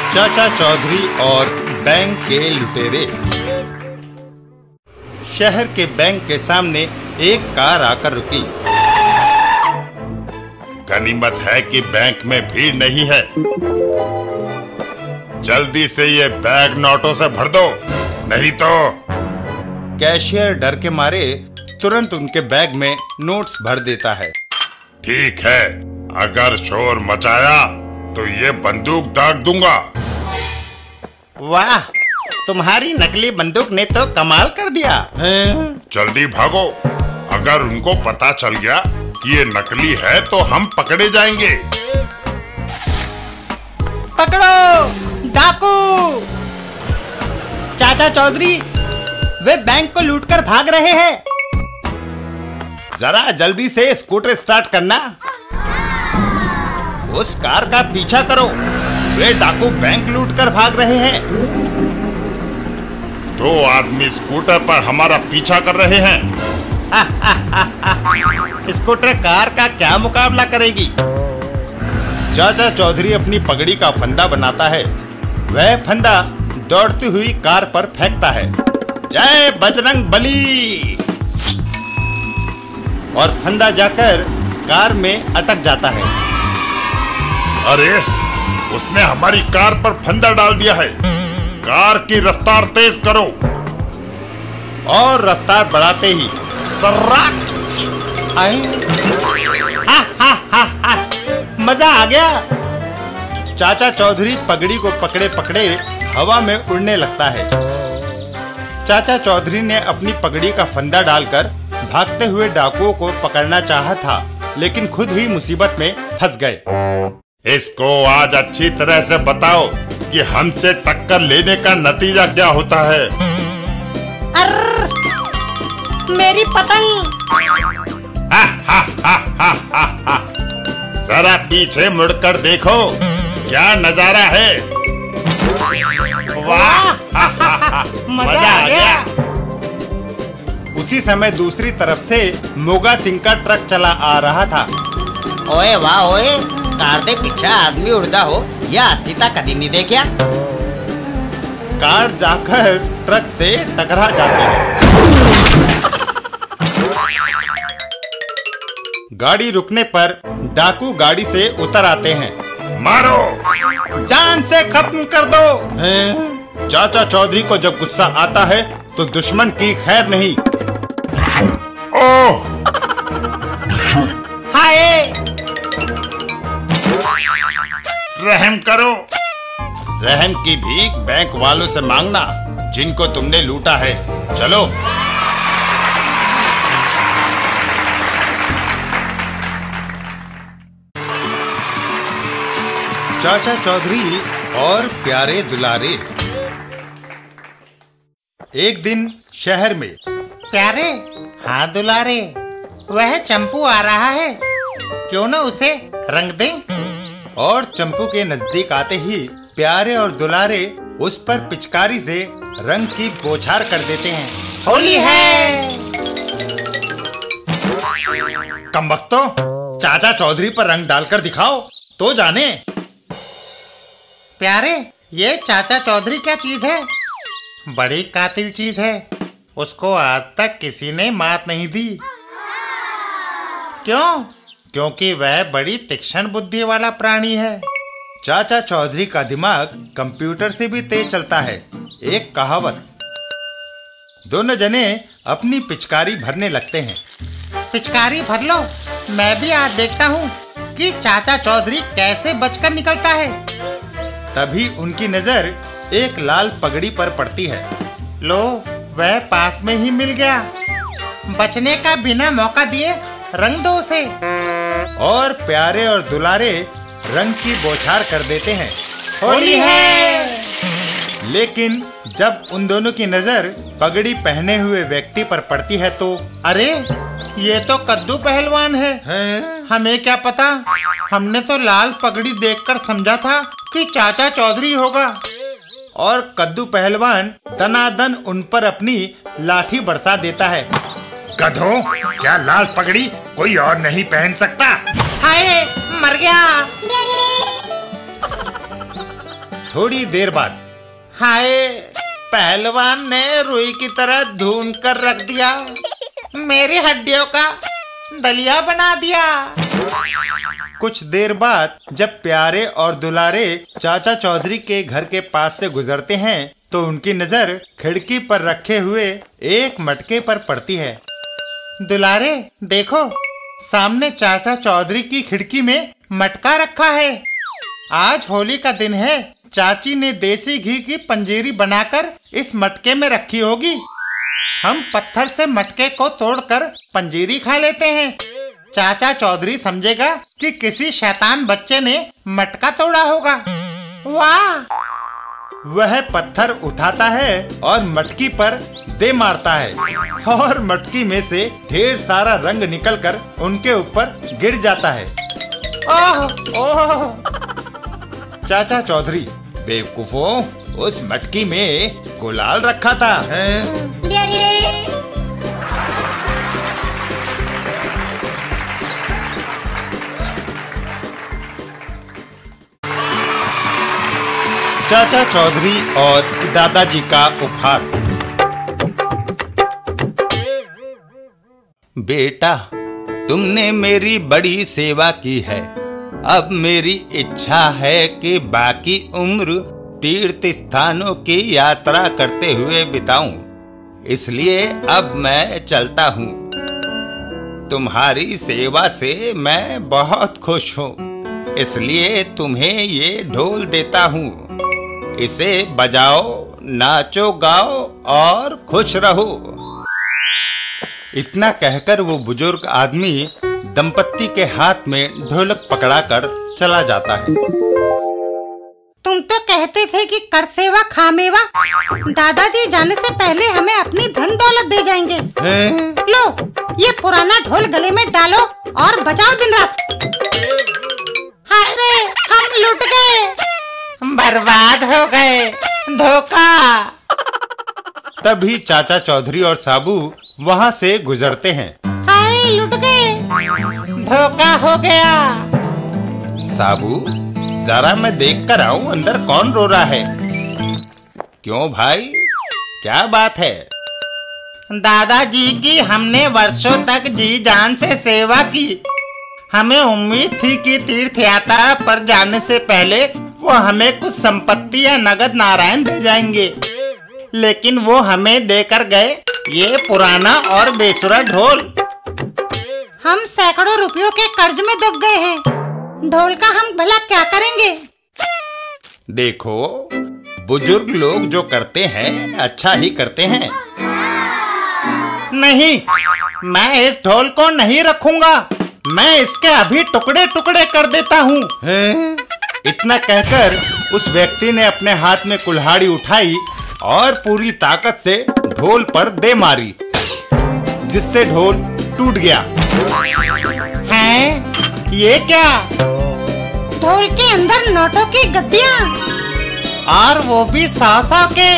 चाचा चौधरी और बैंक के लुटेरे। शहर के बैंक के सामने एक कार आकर रुकी। गनीमत है कि बैंक में भीड़ नहीं है। जल्दी से ये बैग नोटों से भर दो, नहीं तो। कैशियर डर के मारे तुरंत उनके बैग में नोट्स भर देता है। ठीक है, अगर शोर मचाया तो ये बंदूक दाग दूंगा। वाह, तुम्हारी नकली बंदूक ने तो कमाल कर दिया। जल्दी भागो, अगर उनको पता चल गया कि ये नकली है तो हम पकड़े जाएंगे। पकड़ो डाकू! चाचा चौधरी, वे बैंक को लूटकर भाग रहे हैं। जरा जल्दी से स्कूटर स्टार्ट करना। उस कार का पीछा करो, वे डाकू बैंक लूटकर भाग रहे हैं। 2 आदमी स्कूटर पर हमारा पीछा कर रहे हैं। स्कूटर कार का क्या मुकाबला करेगी? चाचा चौधरी अपनी पगड़ी का फंदा बनाता है। वह फंदा दौड़ती हुई कार पर फेंकता है। जय बजरंग बली! और फंदा जाकर कार में अटक जाता है। अरे, उसने हमारी कार पर फंदा डाल दिया है। कार की रफ्तार तेज करो। और रफ्तार बढ़ाते ही सर्राट! मजा आ गया। चाचा चौधरी पगड़ी को पकड़े पकड़े हवा में उड़ने लगता है। चाचा चौधरी ने अपनी पगड़ी का फंदा डालकर भागते हुए डाकुओं को पकड़ना चाहा था, लेकिन खुद ही मुसीबत में फंस गए। इसको आज अच्छी तरह से बताओ कि हमसे टक्कर लेने का नतीजा क्या होता है। अर्र! मेरी पतंग! जरा पीछे मुड़कर देखो, क्या नजारा है। वाह! मजा आ गया। उसी समय दूसरी तरफ से मोगा सिंह का ट्रक चला आ रहा था। ओए वाह ओए, कार दे पीछे आदमी उड़दा हो या सीता कदी नहीं देखा। कार जाकर ट्रक से टकरा जाती है। गाड़ी रुकने पर डाकू गाड़ी से उतर आते हैं। मारो! जान से खत्म कर दो। चाचा चौधरी को जब गुस्सा आता है तो दुश्मन की खैर नहीं। ओह! हाय! रहम करो। रहम की भीख बैंक वालों से मांगना जिनको तुमने लूटा है। चलो। चाचा चौधरी और प्यारे दुलारे। एक दिन शहर में। प्यारे, हाँ दुलारे, वह चंपू आ रहा है, क्यों ना उसे रंग दें? और चंपू के नजदीक आते ही प्यारे और दुलारे उस पर पिचकारी से रंग की बौछार कर देते हैं। होली है! कमबख्तो, चाचा चौधरी पर रंग डालकर दिखाओ तो जाने। प्यारे, ये चाचा चौधरी क्या चीज है? बड़ी कातिल चीज है। उसको आज तक किसी ने मात नहीं दी। क्यों? क्योंकि वह बड़ी तीक्ष्ण बुद्धि वाला प्राणी है। चाचा चौधरी का दिमाग कंप्यूटर से भी तेज चलता है। एक कहावत। दोनों जने अपनी पिचकारी भरने लगते हैं। पिचकारी भर लो, मैं भी आज देखता हूँ कि चाचा चौधरी कैसे बचकर निकलता है। तभी उनकी नजर एक लाल पगड़ी पर पड़ती है। लो, वह पास में ही मिल गया। बचने का बिना मौका दिए रंग दो उसे। और प्यारे और दुलारे रंग की बौछार कर देते हैं। होली है! लेकिन जब उन दोनों की नजर पगड़ी पहने हुए व्यक्ति पर पड़ती है तो अरे, ये तो कद्दू पहलवान है। हमें क्या पता, हमने तो लाल पगड़ी देखकर समझा था कि चाचा चौधरी होगा। और कद्दू पहलवान दनादन उन पर अपनी लाठी बरसा देता है। गधों, क्या लाल पगड़ी कोई और नहीं पहन सकता? हाय, मर गया। थोड़ी देर बाद हाय, पहलवान ने रुई की तरह धून कर रख दिया, मेरी हड्डियों का दलिया बना दिया। कुछ देर बाद जब प्यारे और दुलारे चाचा चौधरी के घर के पास से गुजरते हैं तो उनकी नजर खिड़की पर रखे हुए एक मटके पर पड़ती है। दुलारे देखो, सामने चाचा चौधरी की खिड़की में मटका रखा है। आज होली का दिन है, चाची ने देसी घी की पंजीरी बनाकर इस मटके में रखी होगी। हम पत्थर से मटके को तोड़कर पंजीरी खा लेते हैं। चाचा चौधरी समझेगा कि किसी शैतान बच्चे ने मटका तोड़ा होगा। वाह! वह पत्थर उठाता है और मटकी पर दे मारता है और मटकी में से ढेर सारा रंग निकलकर उनके ऊपर गिर जाता है। ओह ओह! चाचा चौधरी, बेवकूफों, उस मटकी में गुलाल रखा था। चाचा चौधरी और दादाजी का उपहार। बेटा, तुमने मेरी बड़ी सेवा की है। अब मेरी इच्छा है कि बाकी उम्र तीर्थ स्थानों की यात्रा करते हुए बिताऊं। इसलिए अब मैं चलता हूँ। तुम्हारी सेवा से मैं बहुत खुश हूँ, इसलिए तुम्हें ये ढोल देता हूँ। इसे बजाओ, नाचो, गाओ और खुश रहो। इतना कहकर वो बुजुर्ग आदमी दंपत्ति के हाथ में ढोलक पकड़ाकर चला जाता है। तुम तो कहते थे कि कर सेवा खा मेवा। दादाजी जाने से पहले हमें अपनी धन दौलत दे जाएंगे। लो, ये पुराना ढोल गले में डालो और बजाओ दिन रात। हाय रे, हम लुट गए, बर्बाद हो गए, धोखा। तभी चाचा चौधरी और साबू वहाँ से गुजरते हैं। हाय, लुट गए, धोखा हो गया। साबू, जरा मैं देख कर आऊं अंदर कौन रो रहा है। क्यों भाई, क्या बात है? दादाजी की हमने वर्षों तक जी जान से सेवा की। हमें उम्मीद थी कि तीर्थ यात्रा पर जाने से पहले वो हमें कुछ संपत्ति या नगद नारायण दे जाएंगे, लेकिन वो हमें देकर गए ये पुराना और बेसुरा ढोल। हम सैकड़ों रुपयों के कर्ज में दब गए हैं। ढोल का हम भला क्या करेंगे? देखो, बुजुर्ग लोग जो करते हैं अच्छा ही करते हैं। नहीं, मैं इस ढोल को नहीं रखूंगा। मैं इसके अभी टुकड़े टुकड़े कर देता हूँ। इतना कहकर उस व्यक्ति ने अपने हाथ में कुल्हाड़ी उठाई और पूरी ताकत से ढोल पर दे मारी, जिससे ढोल टूट गया। हैं? ये क्या? ढोल के अंदर नोटों की गड्डियाँ, और वो भी 100-100 के।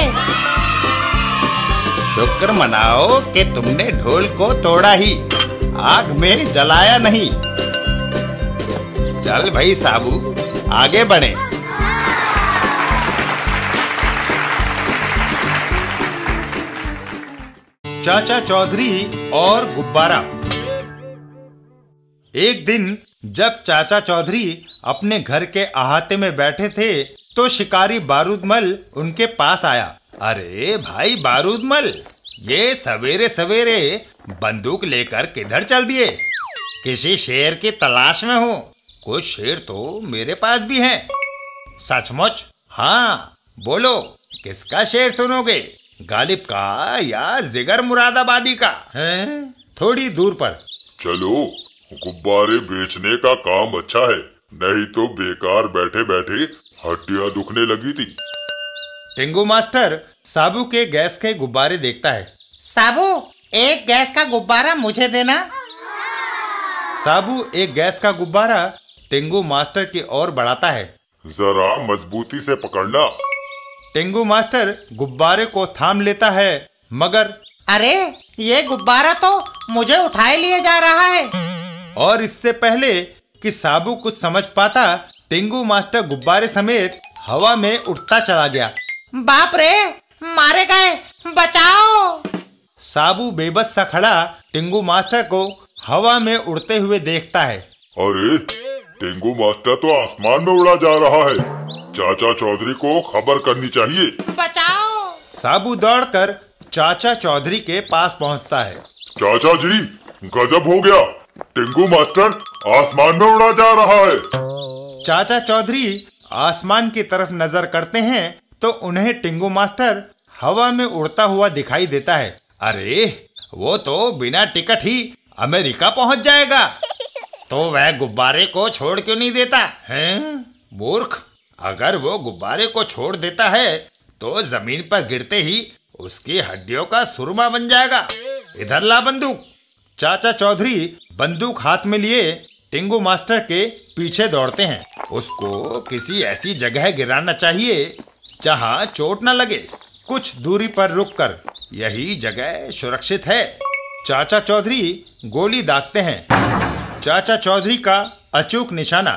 शुक्र मनाओ कि तुमने ढोल को तोड़ा ही, आग में जलाया नहीं। चल भाई साबू, आगे बढ़े। चाचा चौधरी और गुब्बारा। एक दिन जब चाचा चौधरी अपने घर के अहाते में बैठे थे तो शिकारी बारूदमल उनके पास आया। अरे भाई बारूदमल, ये सवेरे सवेरे बंदूक लेकर किधर चल दिए? किसी शेर की तलाश में हो? कुछ शेर तो मेरे पास भी हैं। सचमुच? हाँ, बोलो, किसका शेर सुनोगे? गालिब का या जिगर मुरादाबादी का? हैं? थोड़ी दूर पर। चलो, गुब्बारे बेचने का काम अच्छा है, नहीं तो बेकार बैठे बैठे हड्डियां दुखने लगी थी। टिंगू मास्टर साबू के गैस के गुब्बारे देखता है। साबू, एक गैस का गुब्बारा मुझे देना। साबू एक गैस का गुब्बारा टिंगू मास्टर की ओर बढ़ाता है। जरा मजबूती से पकड़ना। टिंगू मास्टर गुब्बारे को थाम लेता है, मगर अरे, ये गुब्बारा तो मुझे उठाए लिए जा रहा है। और इससे पहले कि साबू कुछ समझ पाता, टिंगू मास्टर गुब्बारे समेत हवा में उड़ता चला गया। बाप रे, मारे गए, बचाओ। साबू बेबस सा खड़ा टिंगू मास्टर को हवा में उड़ते हुए देखता है। अरे, टिंगू मास्टर तो आसमान में उड़ा जा रहा है। चाचा चौधरी को खबर करनी चाहिए। बचाओ। साबू दौड़कर चाचा चौधरी के पास पहुंचता है। चाचा जी, गजब हो गया, टिंगू मास्टर आसमान में उड़ा जा रहा है। चाचा चौधरी आसमान की तरफ नजर करते हैं तो उन्हें टिंगू मास्टर हवा में उड़ता हुआ दिखाई देता है। अरे, वो तो बिना टिकट ही अमेरिका पहुंच जाएगा। तो वह गुब्बारे को छोड़ क्यों नहीं देता हैं? मूर्ख, अगर वो गुब्बारे को छोड़ देता है तो जमीन पर गिरते ही उसकी हड्डियों का सुरमा बन जाएगा। इधर ला बंदूक। चाचा चौधरी बंदूक हाथ में लिए टिंगू मास्टर के पीछे दौड़ते हैं। उसको किसी ऐसी जगह गिराना चाहिए जहां चोट न लगे। कुछ दूरी पर रुककर, यही जगह सुरक्षित है। चाचा चौधरी गोली दागते हैं। चाचा चौधरी का अचूक निशाना,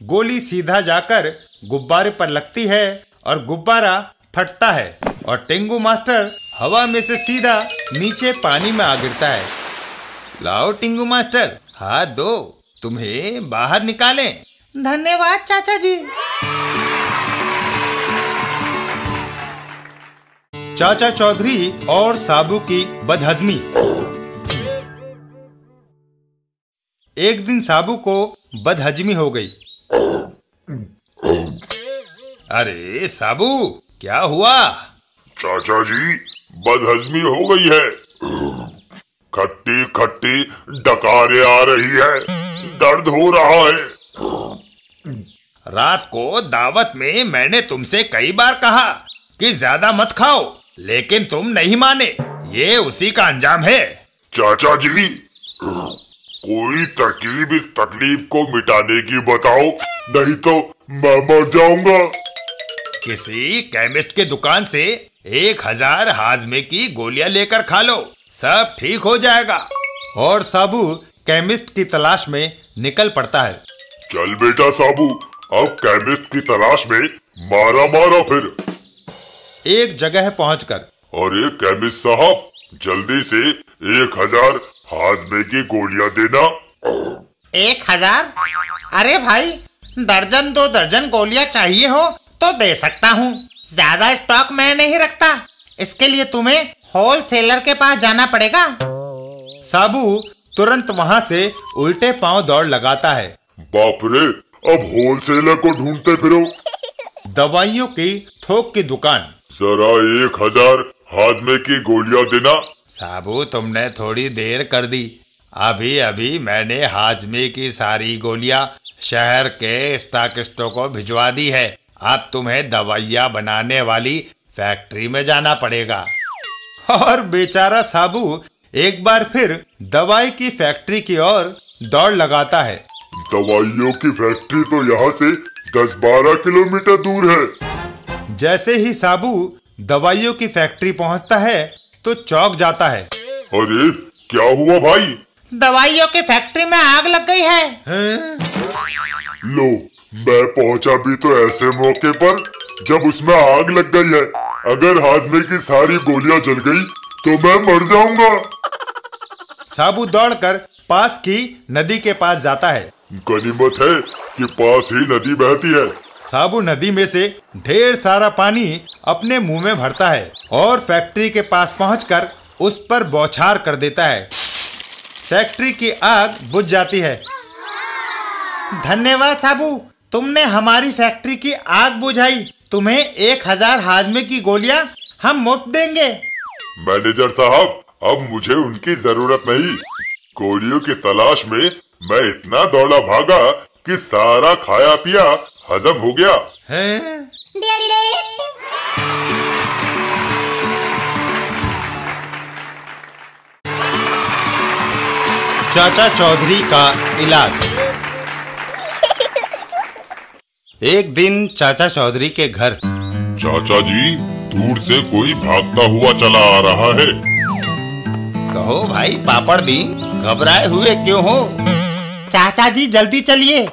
गोली सीधा जाकर गुब्बारे पर लगती है और गुब्बारा फटता है और टिंगू मास्टर हवा में से सीधा नीचे पानी में आ गिरता है। लाओ टिंगू मास्टर, हाथ दो, तुम्हें बाहर निकालें। धन्यवाद चाचा जी। चाचा चौधरी और साबू की बदहजमी। एक दिन साबू को बदहजमी हो गई। अरे साबू, क्या हुआ? चाचा जी, बदहजमी हो गई है। खट्टी खट्टी डकारें आ रही है, दर्द हो रहा है। रात को दावत में मैंने तुमसे कई बार कहा कि ज्यादा मत खाओ, लेकिन तुम नहीं माने। ये उसी का अंजाम है। चाचा जी, कोई तरकीब इस तकलीफ को मिटाने की बताओ, नहीं तो मैं मर जाऊंगा। किसी केमिस्ट के दुकान से 1000 हाजमे की गोलियां लेकर खा लो, सब ठीक हो जाएगा। और साबू केमिस्ट की तलाश में निकल पड़ता है। चल बेटा साबू, अब केमिस्ट की तलाश में मारा मारा फिर। एक जगह पहुंचकर, अरे केमिस्ट साहब, जल्दी से 1000 हाजमे की गोलियां देना। 1000? अरे भाई, दर्जन 2 दर्जन गोलियां चाहिए हो तो दे सकता हूँ। ज्यादा स्टॉक मैं नहीं रखता, इसके लिए तुम्हें होलसेलर के पास जाना पड़ेगा। साबू तुरंत वहां से उल्टे पांव दौड़ लगाता है। बाप रे, अब होलसेलर को ढूंढते फिरो। दवाइयों की थोक की दुकान। जरा 1000 हाजमे की गोलियां देना। साबू, तुमने थोड़ी देर कर दी। अभी अभी मैंने हाजमे की सारी गोलियां शहर के स्टॉकिस्टों को भिजवा दी है। अब तुम्हें दवाइयां बनाने वाली फैक्ट्री में जाना पड़ेगा। और बेचारा साबू एक बार फिर दवाई की फैक्ट्री की ओर दौड़ लगाता है। दवाइयों की फैक्ट्री तो यहाँ से 10-12 किलोमीटर दूर है। जैसे ही साबू दवाइयों की फैक्ट्री पहुँचता है तो चौंक जाता है। अरे, क्या हुआ भाई? दवाइयों की फैक्ट्री में आग लग गई है। लो, मैं पहुंचा भी तो ऐसे मौके पर जब उसमें आग लग गई है। अगर हाजमे की सारी गोलियां जल गई तो मैं मर जाऊंगा। साबू दौड़कर पास की नदी के पास जाता है। गनीमत है कि पास ही नदी बहती है। साबू नदी में से ढेर सारा पानी अपने मुंह में भरता है और फैक्ट्री के पास पहुंचकर उस पर बौछार कर देता है। फैक्ट्री की आग बुझ जाती है। धन्यवाद साबू, तुमने हमारी फैक्ट्री की आग बुझाई। तुम्हें 1000 हाजमे की गोलियां हम मुफ्त देंगे। मैनेजर साहब, अब मुझे उनकी जरूरत नहीं। गोलियों की तलाश में मैं इतना दौड़ा भागा कि सारा खाया पिया हजम हो गया। हैं? चाचा चौधरी का इलाज। एक दिन चाचा चौधरी के घर। चाचा जी, दूर से कोई भागता हुआ चला आ रहा है। कहो भाई पापड़ दी, घबराए हुए क्यों हो? चाचा जी जल्दी चलिए,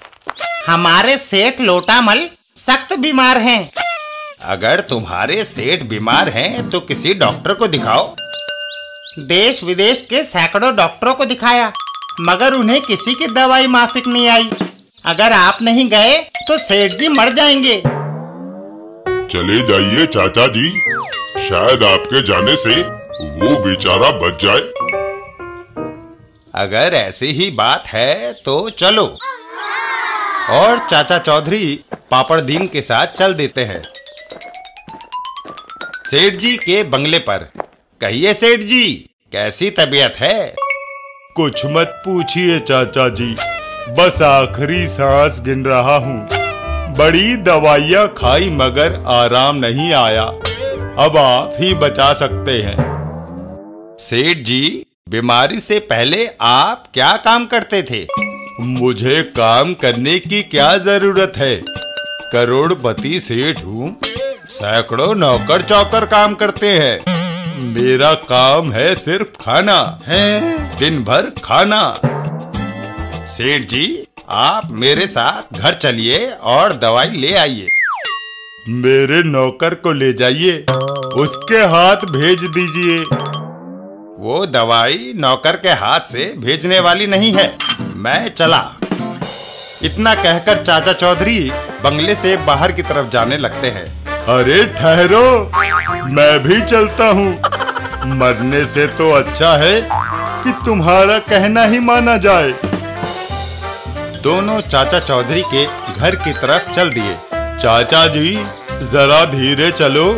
हमारे सेठ लोटामल सख्त बीमार हैं। अगर तुम्हारे सेठ बीमार हैं तो किसी डॉक्टर को दिखाओ। देश विदेश के सैकड़ों डॉक्टरों को दिखाया, मगर उन्हें किसी की दवाई माफिक नहीं आई। अगर आप नहीं गए तो सेठ जी मर जाएंगे। चले जाइए चाचा जी, शायद आपके जाने से वो बेचारा बच जाए। अगर ऐसी ही बात है तो चलो। और चाचा चौधरी पापड़दीन के साथ चल देते हैं सेठ जी के बंगले पर। कहिए सेठ जी, कैसी तबीयत है? कुछ मत पूछिए चाचा जी, बस आखिरी सांस गिन रहा हूँ। बड़ी दवाइयाँ खाई मगर आराम नहीं आया। अब आप ही बचा सकते हैं। सेठ जी, बीमारी से पहले आप क्या काम करते थे? मुझे काम करने की क्या जरूरत है? करोड़पति सेठ हूँ। सैकड़ों नौकर चौकर काम करते हैं। मेरा काम है सिर्फ खाना है, दिन भर खाना। सेठ जी, आप मेरे साथ घर चलिए और दवाई ले आइए। मेरे नौकर को ले जाइए, उसके हाथ भेज दीजिए। वो दवाई नौकर के हाथ से भेजने वाली नहीं है, मैं चला। इतना कहकर चाचा चौधरी बंगले से बाहर की तरफ जाने लगते हैं। अरे ठहरो, मैं भी चलता हूँ। मरने से तो अच्छा है कि तुम्हारा कहना ही माना जाए। दोनों चाचा चौधरी के घर की तरफ चल दिए। चाचा जी, जरा धीरे चलो,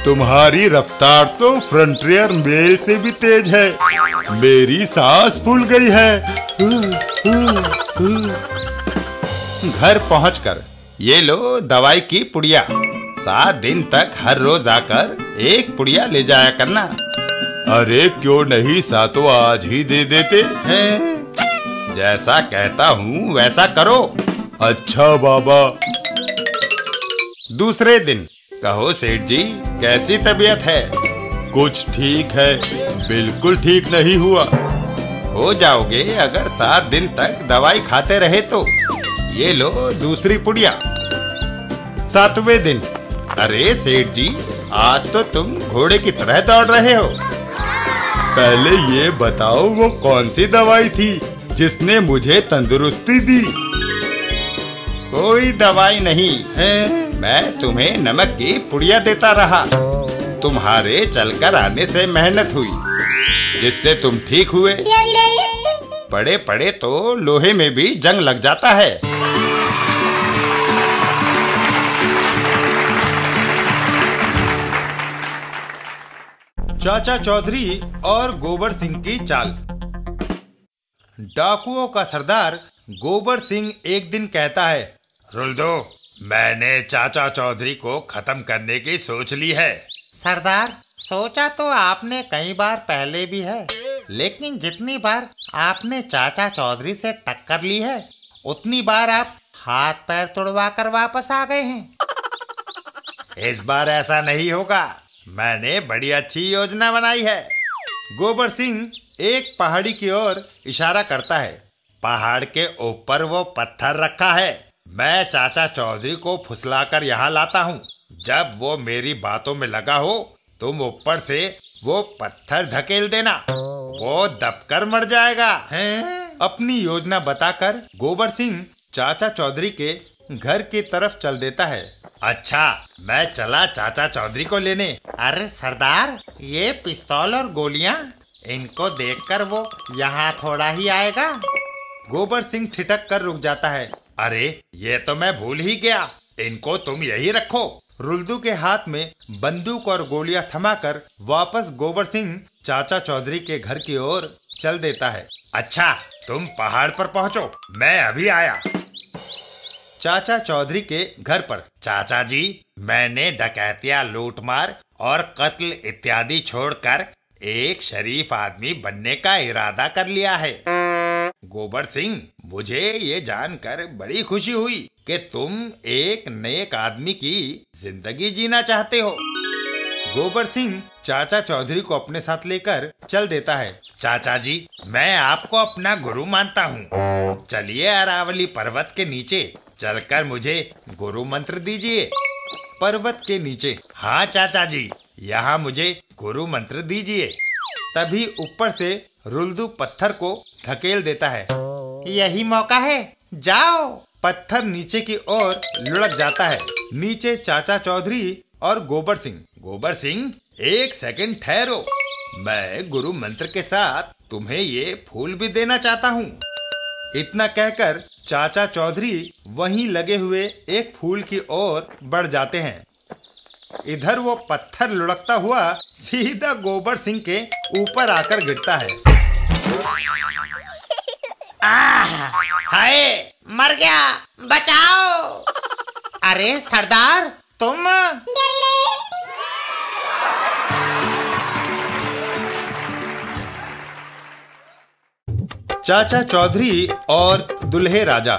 तुम्हारी रफ्तार तो फ्रंटियर मेल से भी तेज है। मेरी सांस फूल गई है। घर पहुंचकर ये लो दवाई की पुड़िया। 7 दिन तक हर रोज आकर एक पुड़िया ले जाया करना। अरे क्यों नहीं, सातों आज ही दे देते हैं। जैसा कहता हूँ वैसा करो। अच्छा बाबा। दूसरे दिन, कहो सेठ जी, कैसी तबीयत है? कुछ ठीक है, बिल्कुल ठीक नहीं हुआ। हो जाओगे अगर 7 दिन तक दवाई खाते रहे तो। ये लो दूसरी पुड़िया। 7वें दिन, अरे सेठ जी, आज तो तुम घोड़े की तरह दौड़ रहे हो। पहले ये बताओ वो कौन सी दवाई थी जिसने मुझे तंदुरुस्ती दी? कोई दवाई नहीं है, मैं तुम्हें नमक की पुड़िया देता रहा। तुम्हारे चलकर आने से मेहनत हुई, जिससे तुम ठीक हुए। पड़े पड़े तो लोहे में भी जंग लग जाता है। चाचा चौधरी और गोबर सिंह की चाल। डाकुओं का सरदार गोबर सिंह एक दिन कहता है, रुल्दो, मैंने चाचा चौधरी को खत्म करने की सोच ली है। सरदार, सोचा तो आपने कई बार पहले भी है, लेकिन जितनी बार आपने चाचा चौधरी से टक्कर ली है, उतनी बार आप हाथ पैर तुड़वा कर वापस आ गए हैं। इस बार ऐसा नहीं होगा, मैंने बड़ी अच्छी योजना बनाई है। गोबर सिंह एक पहाड़ी की ओर इशारा करता है। पहाड़ के ऊपर वो पत्थर रखा है। मैं चाचा चौधरी को फुसलाकर यहाँ लाता हूँ। जब वो मेरी बातों में लगा हो, तुम ऊपर से वो पत्थर धकेल देना, वो दबकर मर जाएगा। अपनी योजना बताकर गोबर सिंह चाचा चौधरी के घर की तरफ चल देता है। अच्छा, मैं चला चाचा चौधरी को लेने। अरे सरदार, ये पिस्तौल और गोलियां, इनको देखकर वो यहाँ थोड़ा ही आएगा। गोबर सिंह ठिठक कर रुक जाता है। अरे ये तो मैं भूल ही गया, इनको तुम यही रखो। रुल्दू के हाथ में बंदूक और गोलियां थमाकर वापस गोबर सिंह चाचा चौधरी के घर की ओर चल देता है। अच्छा, तुम पहाड़ पर पहुंचो, मैं अभी आया। चाचा चौधरी के घर पर। चाचा जी, मैंने डकैतियां, लूटमार और कत्ल इत्यादि छोड़कर एक शरीफ आदमी बनने का इरादा कर लिया है। गोबर सिंह, मुझे ये जानकर बड़ी खुशी हुई कि तुम एक नेक आदमी की जिंदगी जीना चाहते हो। गोबर सिंह चाचा चौधरी को अपने साथ लेकर चल देता है। चाचा जी, मैं आपको अपना गुरु मानता हूँ। चलिए अरावली पर्वत के नीचे चलकर मुझे गुरु मंत्र दीजिए। पर्वत के नीचे। हाँ चाचा जी, यहाँ मुझे गुरु मंत्र दीजिए। तभी ऊपर से रुल्दू पत्थर को धकेल देता है। यही मौका है, जाओ। पत्थर नीचे की ओर लुढ़क जाता है। नीचे चाचा चौधरी और गोबर सिंह। गोबर सिंह, एक सेकंड ठहरो, मैं गुरु मंत्र के साथ तुम्हें ये फूल भी देना चाहता हूँ। इतना कहकर चाचा चौधरी वहीं लगे हुए एक फूल की ओर बढ़ जाते हैं। इधर वो पत्थर लुढ़कता हुआ सीधा गोबर सिंह के ऊपर आकर गिरता है। हाय, मर गया, बचाओ। अरे सरदार, तुम? चाचा चौधरी और दुल्हे राजा।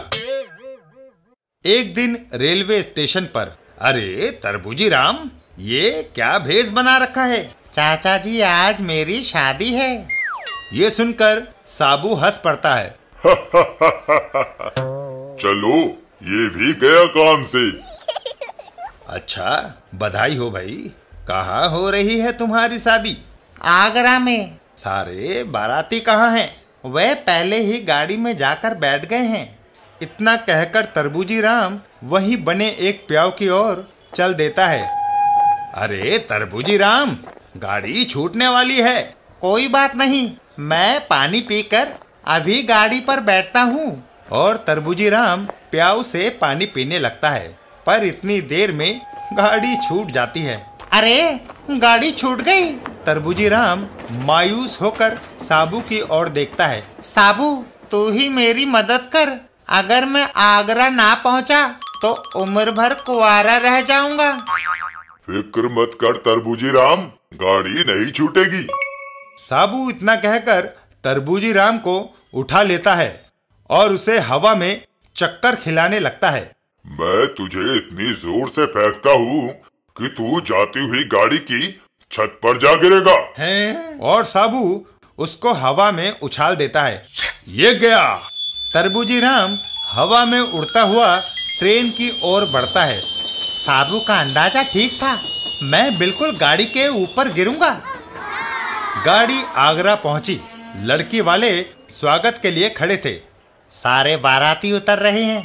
एक दिन रेलवे स्टेशन पर। अरे तरबूजी राम, ये क्या भेष बना रखा है? चाचा जी, आज मेरी शादी है। ये सुनकर साबू हंस पड़ता है। चलो, ये भी गया काम से। अच्छा, बधाई हो भाई। कहाँ हो रही है तुम्हारी शादी? आगरा में। सारे बाराती कहाँ हैं? वे पहले ही गाड़ी में जाकर बैठ गए हैं। इतना कहकर तरबूजी राम वहीं बने एक प्याऊ की ओर चल देता है। अरे तरबूजी राम, गाड़ी छूटने वाली है। कोई बात नहीं, मैं पानी पीकर अभी गाड़ी पर बैठता हूँ। और तरबूजी राम प्याऊ से पानी पीने लगता है, पर इतनी देर में गाड़ी छूट जाती है। अरे, गाड़ी छूट गई। तरबूजी राम मायूस होकर साबू की ओर देखता है। साबू, तू ही मेरी मदद कर। अगर मैं आगरा ना पहुंचा तो उम्र भर कुंवारा रह जाऊंगा। फिक्र मत कर तरबूजी राम, गाड़ी नहीं छूटेगी। साबू इतना कहकर तरबूजी राम को उठा लेता है और उसे हवा में चक्कर खिलाने लगता है। मैं तुझे इतनी जोर से फेंकता हूँ कि तू जाती हुई गाड़ी की छत पर जा गिरेगा। हैं? और साबू उसको हवा में उछाल देता है। ये गया। तरबूजी राम हवा में उड़ता हुआ ट्रेन की ओर बढ़ता है। साबू का अंदाजा ठीक था, मैं बिल्कुल गाड़ी के ऊपर गिरूंगा। गाड़ी आगरा पहुंची। लड़की वाले स्वागत के लिए खड़े थे। सारे बाराती उतर रहे हैं,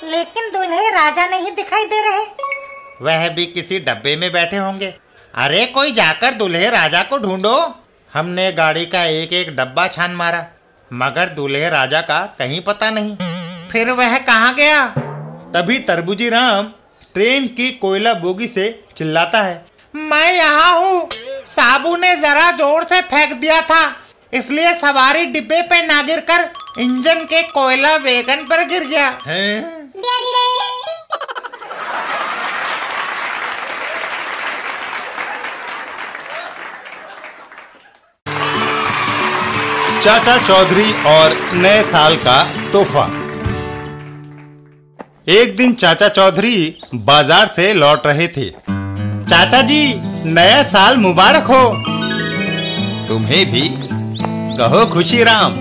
लेकिन दूल्हे राजा नहीं दिखाई दे रहे। वह भी किसी डब्बे में बैठे होंगे। अरे, कोई जाकर दूल्हे राजा को ढूंढो। हमने गाड़ी का एक एक डब्बा छान मारा, मगर दूल्हे राजा का कहीं पता नहीं। फिर वह कहाँ गया? तभी तरबूजी राम ट्रेन की कोयला बोगी से चिल्लाता है। मैं यहाँ हूँ। साबू ने जरा जोर से फेंक दिया था, इसलिए सवारी डिब्बे पे ना गिरकर इंजन के कोयला वैगन पर गिर गया। हैं? चाचा चौधरी और नए साल का तोहफा। एक दिन चाचा चौधरी बाजार से लौट रहे थे। चाचा जी, नया साल मुबारक हो। तुम्हें भी। कहो खुशी राम,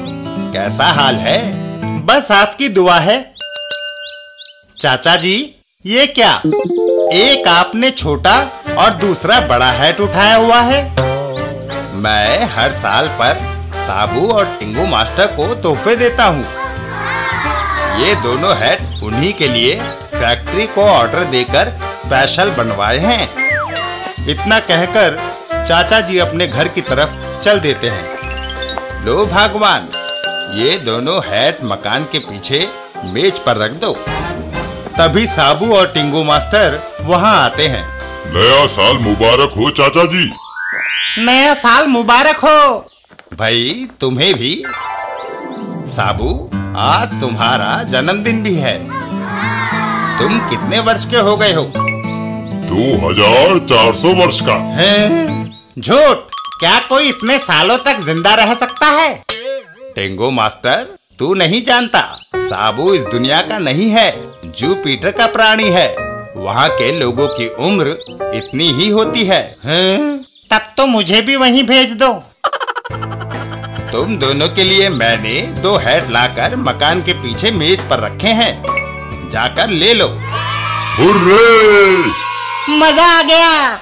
कैसा हाल है? बस आपकी दुआ है। चाचा जी, ये क्या? एक आपने छोटा और दूसरा बड़ा हैट उठाया हुआ है। मैं हर साल पर साबू और टिंगू मास्टर को तोहफे देता हूँ। ये दोनों हैट उन्हीं के लिए फैक्ट्री को ऑर्डर देकर स्पेशल बनवाए हैं। इतना कहकर चाचा जी अपने घर की तरफ चल देते हैं। लो भगवान, ये दोनों हैट मकान के पीछे मेज पर रख दो। तभी साबू और टिंगू मास्टर वहाँ आते हैं। नया साल मुबारक हो चाचा जी। नया साल मुबारक हो। भाई तुम्हें भी। साबू, आज तुम्हारा जन्मदिन भी है। तुम कितने वर्ष के हो गए हो? 2400 वर्ष का। हैं? झूठ। क्या कोई इतने सालों तक जिंदा रह सकता है? टेंगो मास्टर, तू नहीं जानता, साबू इस दुनिया का नहीं है, जुपिटर का प्राणी है। वहाँ के लोगों की उम्र इतनी ही होती है। हैं? तब तो मुझे भी वहीं भेज दो। तुम दोनों के लिए मैंने 2 हैट लाकर मकान के पीछे मेज पर रखे हैं। जाकर ले लो। हुर्रे! मजा आ गया।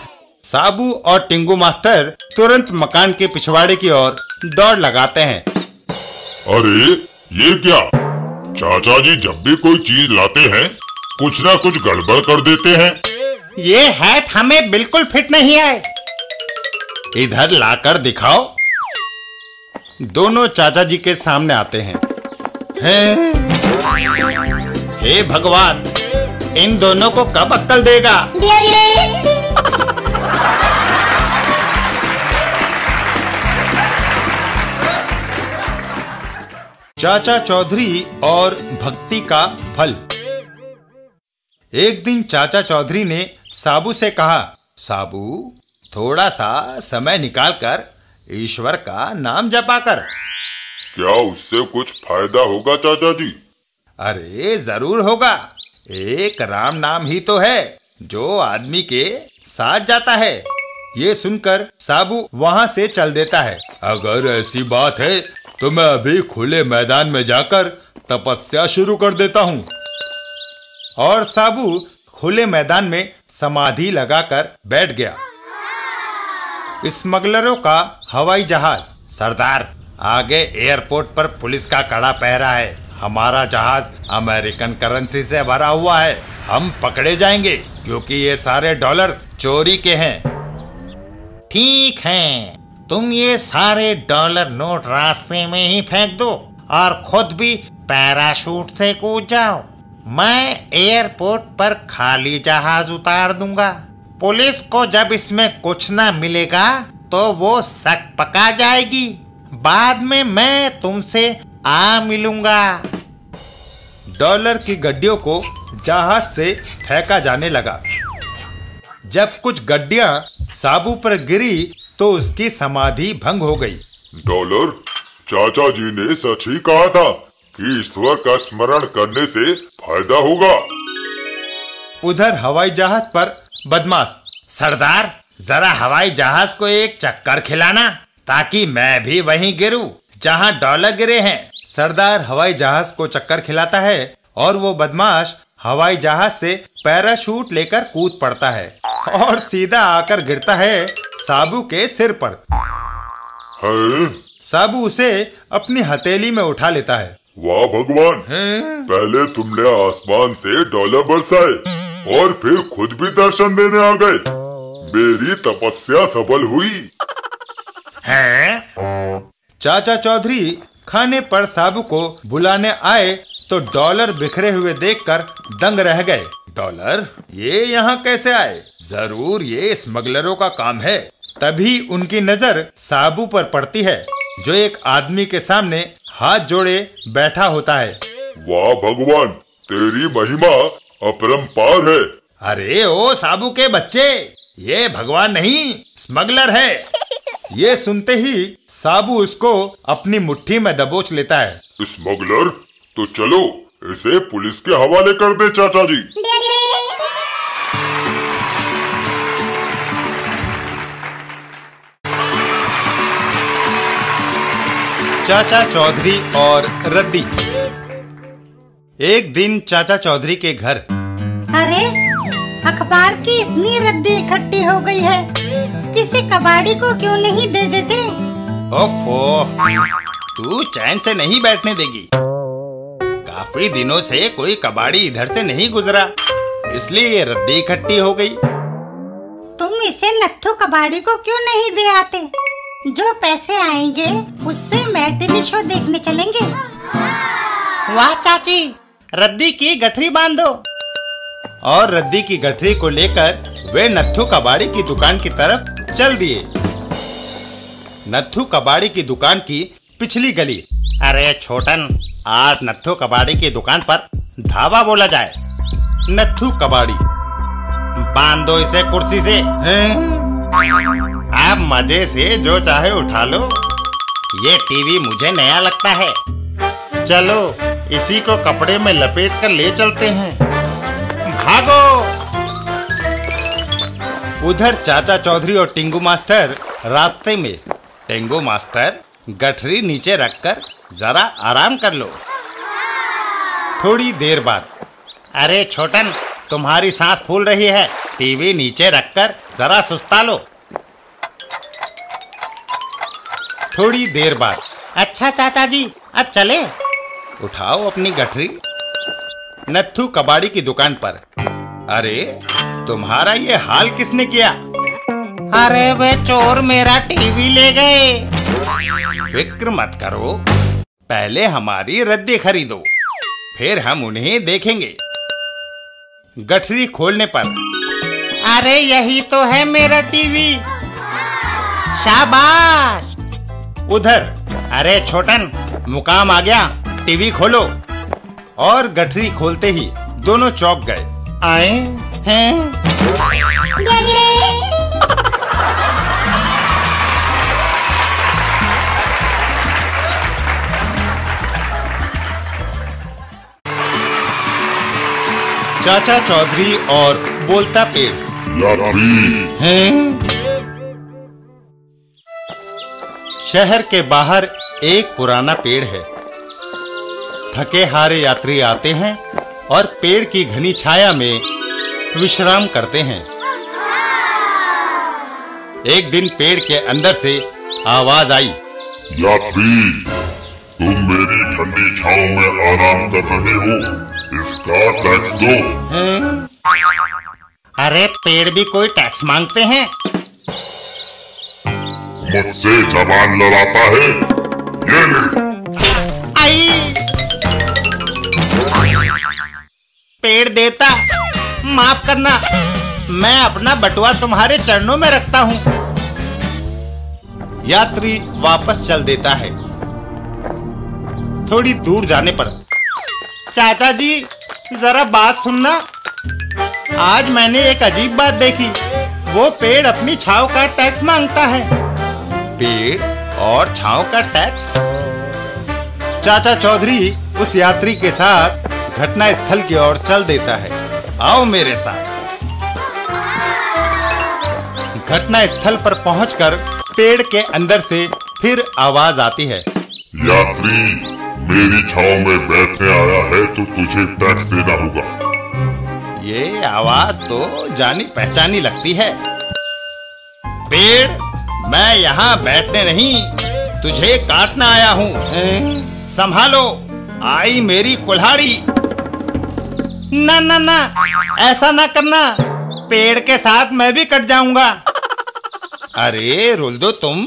साबू और टिंगू मास्टर तुरंत मकान के पिछवाड़े की ओर दौड़ लगाते हैं। अरे ये क्या? चाचा जी जब भी कोई चीज लाते हैं कुछ ना कुछ गड़बड़ कर देते हैं। ये हैट हमें बिल्कुल फिट नहीं है। इधर लाकर दिखाओ। दोनों चाचा जी के सामने आते हैं। हे भगवान, इन दोनों को कब अक्ल देगा? चाचा चौधरी और भक्ति का फल। एक दिन चाचा चौधरी ने साबू से कहा, साबू थोड़ा सा समय निकालकर ईश्वर का नाम जपा कर। क्या उससे कुछ फायदा होगा चाचा जी? अरे जरूर होगा। एक राम नाम ही तो है जो आदमी के साथ जाता है। ये सुनकर साबू वहां से चल देता है। अगर ऐसी बात है तो मैं अभी खुले मैदान में जाकर तपस्या शुरू कर देता हूँ। और साबू खुले मैदान में समाधि लगाकर बैठ गया। स्मगलरों का हवाई जहाज। सरदार, आगे एयरपोर्ट पर पुलिस का कड़ा पहरा है। हमारा जहाज अमेरिकन करेंसी से भरा हुआ है। हम पकड़े जाएंगे क्योंकि ये सारे डॉलर चोरी के हैं। ठीक है, तुम ये सारे डॉलर नोट रास्ते में ही फेंक दो और खुद भी पैराशूट से कूद जाओ। मैं एयरपोर्ट पर खाली जहाज उतार दूंगा। पुलिस को जब इसमें कुछ ना मिलेगा तो वो शक पका जाएगी। बाद में मैं तुमसे आ मिलूंगा। डॉलर की गड्डियों को जहाज से फेंका जाने लगा। जब कुछ गड्डियां साबू पर गिरी तो उसकी समाधि भंग हो गई। डॉलर, चाचा जी ने सच ही कहा था कि ईश्वर का स्मरण करने से फायदा होगा। उधर हवाई जहाज पर बदमाश। सरदार, जरा हवाई जहाज को एक चक्कर खिलाना ताकि मैं भी वहीं गिरूं जहां डॉलर गिरे हैं। सरदार हवाई जहाज को चक्कर खिलाता है और वो बदमाश हवाई जहाज से पैराशूट लेकर कूद पड़ता है और सीधा आकर गिरता है साबू के सिर पर। साबू उसे अपनी हथेली में उठा लेता है। वाह भगवान, पहले तुमने आसमान से डॉलर बरसाए और फिर खुद भी दर्शन देने आ गए। मेरी तपस्या सफल हुई। चाचा चौधरी खाने पर साबू को बुलाने आए तो डॉलर बिखरे हुए देखकर दंग रह गए। डॉलर ये यहाँ कैसे आए? जरूर ये स्मगलरों का काम है। तभी उनकी नजर साबू पर पड़ती है जो एक आदमी के सामने हाथ जोड़े बैठा होता है। वाह भगवान, तेरी महिमा अपरंपार है। अरे ओ साबू के बच्चे, ये भगवान नहीं स्मगलर है। ये सुनते ही साबू उसको अपनी मुट्ठी में दबोच लेता है। स्मगलर, तो चलो इसे पुलिस के हवाले कर दे चाचा जी। चाचा चौधरी और रद्दी। एक दिन चाचा चौधरी के घर। अरे, अखबार की इतनी रद्दी इकट्ठी हो गई है, किसी कबाड़ी को क्यों नहीं दे देते? ओफो, तू चैन से नहीं बैठने देगी। काफी दिनों से कोई कबाड़ी इधर से नहीं गुजरा, इसलिए ये रद्दी इकट्ठी हो गई। तुम इसे नत्थू कबाड़ी को क्यों नहीं दे आते? जो पैसे आएंगे उससे मैटिनी शो देखने चलेंगे। वाह चाची, रद्दी की गठरी बांधो। और रद्दी की गठरी को लेकर वे नत्थू कबाड़ी की दुकान की तरफ चल दिए। नत्थू कबाड़ी की दुकान की पिछली गली। अरे छोटन, आज नत्थू कबाड़ी की दुकान पर धावा बोला जाए। नत्थू कबाड़ी। बांध दो इसे कुर्सी से। आप मजे से जो चाहे उठा लो। ये टीवी मुझे नया लगता है। चलो इसी को कपड़े में लपेट कर ले चलते हैं। भागो। उधर चाचा चौधरी और टिंगू मास्टर रास्ते में। टिंगू मास्टर, गठरी नीचे रखकर जरा आराम कर लो। थोड़ी देर बाद अरे छोटन, तुम्हारी सांस फूल रही है, टीवी नीचे रखकर जरा सुस्ता लो। थोड़ी देर बाद, अच्छा चाचा जी, अब चले? उठाओ अपनी गठरी। नत्थू कबाड़ी की दुकान पर। अरे तुम्हारा ये हाल किसने किया? अरे वे चोर मेरा टीवी ले गए। फिक्र मत करो, पहले हमारी रद्दी खरीदो, फिर हम उन्हें देखेंगे। गठरी खोलने पर, अरे यही तो है मेरा टीवी। शाबाश। उधर, अरे छोटन, मुकाम आ गया, टीवी खोलो। और गठरी खोलते ही दोनों चौंक गए। आए हैं? चाचा चौधरी और बोलता पेड़। हैं? शहर के बाहर एक पुराना पेड़ है। थके हारे यात्री आते हैं और पेड़ की घनी छाया में विश्राम करते हैं। एक दिन पेड़ के अंदर से आवाज आई, यात्री, तुम मेरी ठंडी छांव में आराम कर रहे हो, इसका टैक्स दो। हैं? अरे पेड़ भी कोई टैक्स मांगते हैं? मुझसे जबान लड़ाता है, ये ले। आई! पेड़ देता, माफ करना, मैं अपना बटुआ तुम्हारे चरणों में रखता हूँ। यात्री वापस चल देता है। थोड़ी दूर जाने पर, चाचा जी, जरा बात सुनना। आज मैंने एक अजीब बात देखी। वो पेड़ अपनी छांव का टैक्स मांगता है। पेड़ और छांव का टैक्स? चाचा चौधरी उस यात्री के साथ घटना स्थल की ओर चल देता है। आओ मेरे साथ। घटना स्थल पर पहुंचकर पेड़ के अंदर से फिर आवाज आती है, यात्री, मेरी छांव में बैठने आया है तो तुझे टैक्स देना होगा। ये आवाज तो जानी पहचानी लगती है। पेड़, मैं यहाँ बैठने नहीं, तुझे काटना आया हूँ। संभालो, आई मेरी कुल्हाड़ी। ना ना ना, ऐसा ना करना, पेड़ के साथ मैं भी कट जाऊंगा। अरे रुल्दू, तुम।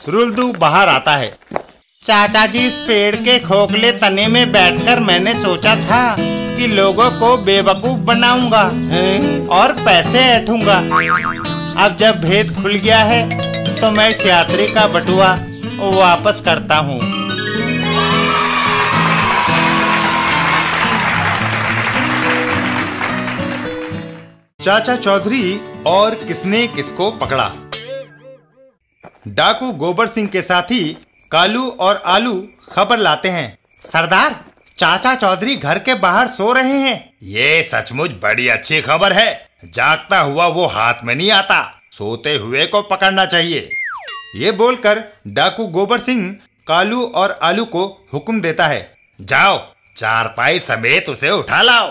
रुल्दू बाहर आता है। चाचा जी, इस पेड़ के खोखले तने में बैठकर मैंने सोचा था कि लोगों को बेवकूफ बनाऊंगा और पैसे ऐंठूंगा। अब जब भेद खुल गया है तो मैं इस यात्री का बटुआ वापस करता हूँ। चाचा चौधरी और किसने किसको पकड़ा। डाकू गोबर सिंह के साथी कालू और आलू खबर लाते हैं, सरदार, चाचा चौधरी घर के बाहर सो रहे हैं। ये सचमुच बड़ी अच्छी खबर है। जागता हुआ वो हाथ में नहीं आता, सोते हुए को पकड़ना चाहिए। ये बोलकर डाकू गोबर सिंह कालू और आलू को हुक्म देता है, जाओ चारपाई समेत उसे उठा लाओ।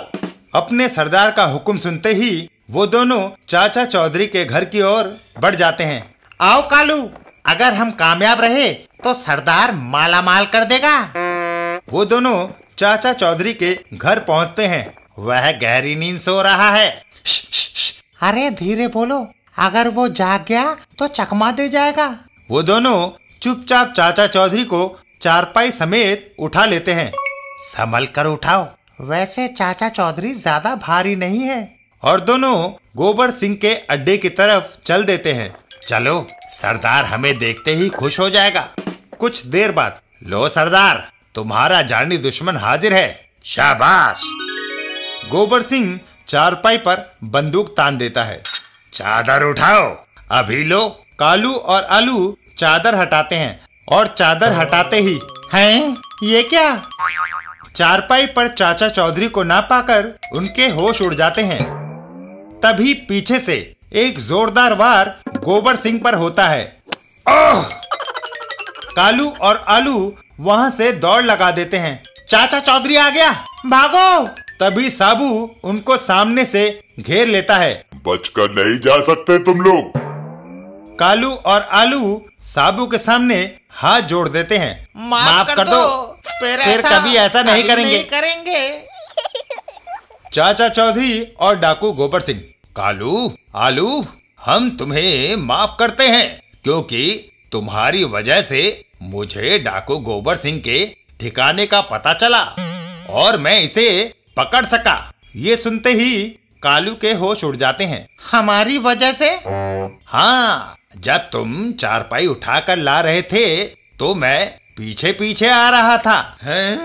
अपने सरदार का हुक्म सुनते ही वो दोनों चाचा चौधरी के घर की ओर बढ़ जाते हैं। आओ कालू, अगर हम कामयाब रहे तो सरदार माला माल कर देगा। वो दोनों चाचा चौधरी के घर पहुंचते हैं। वह गहरी नींद सो रहा है। अरे धीरे बोलो, अगर वो जाग गया तो चकमा दे जाएगा। वो दोनों चुपचाप चाचा चौधरी को चारपाई समेत उठा लेते हैं। संभल कर उठाओ, वैसे चाचा चौधरी ज्यादा भारी नहीं है। और दोनों गोबर सिंह के अड्डे की तरफ चल देते हैं। चलो, सरदार हमें देखते ही खुश हो जाएगा। कुछ देर बाद, लो सरदार, तुम्हारा जानी दुश्मन हाजिर है। शाबाश। गोबर सिंह चारपाई पर बंदूक तान देता है। चादर उठाओ, अभी लो। कालू और आलू चादर हटाते हैं और चादर हटाते ही, हैं, ये क्या? चारपाई पर चाचा चौधरी को ना पाकर उनके होश उड़ जाते हैं। तभी पीछे से एक जोरदार वार गोबर सिंह पर होता है। ओह! कालू और आलू वहां से दौड़ लगा देते हैं। चाचा चौधरी आ गया, भागो। तभी साबू उनको सामने से घेर लेता है। बचकर नहीं जा सकते तुम लोग। कालू और आलू साबू के सामने हाथ जोड़ देते हैं। माफ कर दो, फिर कभी ऐसा नहीं करेंगे। चाचा चौधरी और डाकू गोबर सिंह, कालू आलू, हम तुम्हें माफ करते हैं क्योंकि तुम्हारी वजह से मुझे डाकू गोबर सिंह के ठिकाने का पता चला और मैं इसे पकड़ सका। ये सुनते ही कालू के होश उड़ जाते हैं। हमारी वजह से? हाँ, जब तुम चारपाई उठाकर ला रहे थे तो मैं पीछे पीछे आ रहा था। हैं?